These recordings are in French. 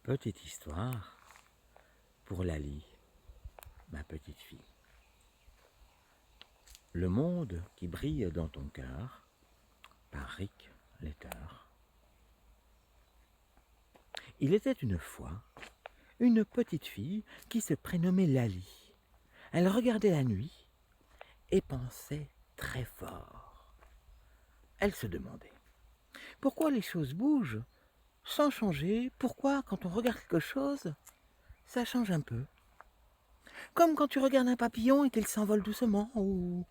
Petite histoire pour Lali, ma petite fille. Le monde qui brille dans ton cœur, par Rick Letter. Il était une fois une petite fille qui se prénommait Lali. Elle regardait la nuit et pensait très fort. Elle se demandait pourquoi les choses bougent sans changer, pourquoi quand on regarde quelque chose, ça change un peu. Comme quand tu regardes un papillon et qu'il s'envole doucement, ou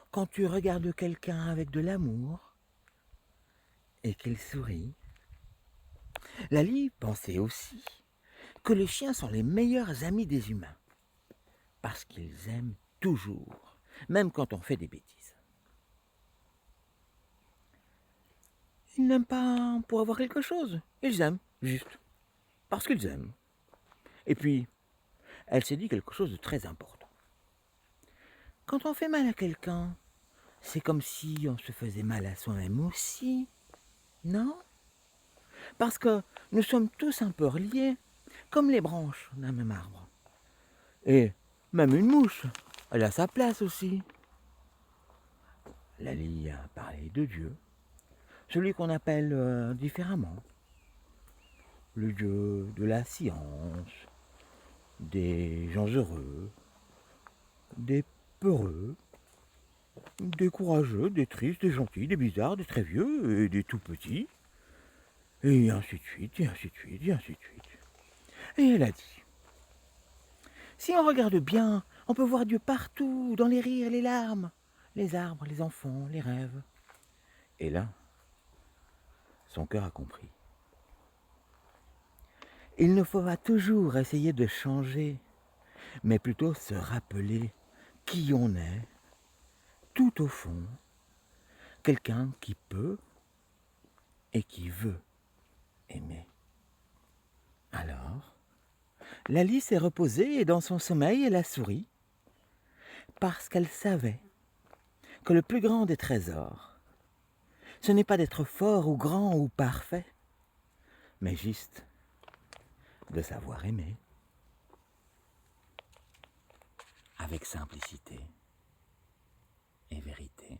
quand tu regardes quelqu'un avec de l'amour et qu'il sourit. Lali pensait aussi que les chiens sont les meilleurs amis des humains, parce qu'ils aiment toujours, même quand on fait des bêtises. Ils n'aiment pas pour avoir quelque chose, ils aiment, juste, parce qu'ils aiment. Et puis, elle s'est dit quelque chose de très important. Quand on fait mal à quelqu'un, c'est comme si on se faisait mal à soi-même aussi, non? Parce que nous sommes tous un peu reliés, comme les branches d'un même arbre. Et même une mouche, elle a sa place aussi. Lali a parlé de Dieu, celui qu'on appelle différemment. Le Dieu de la science, des gens heureux, des peureux, des courageux, des tristes, des gentils, des bizarres, des très vieux et des tout petits. Et ainsi de suite, et ainsi de suite, et ainsi de suite. Et elle a dit, si on regarde bien, on peut voir Dieu partout, dans les rires, les larmes, les arbres, les enfants, les rêves. Et là, son cœur a compris. Il ne faut pas toujours essayer de changer, mais plutôt se rappeler qui on est, tout au fond, quelqu'un qui peut et qui veut aimer. Alors, Lali s'est reposée et dans son sommeil, elle a souri, parce qu'elle savait que le plus grand des trésors, ce n'est pas d'être fort ou grand ou parfait, mais juste de savoir aimer avec simplicité et vérité.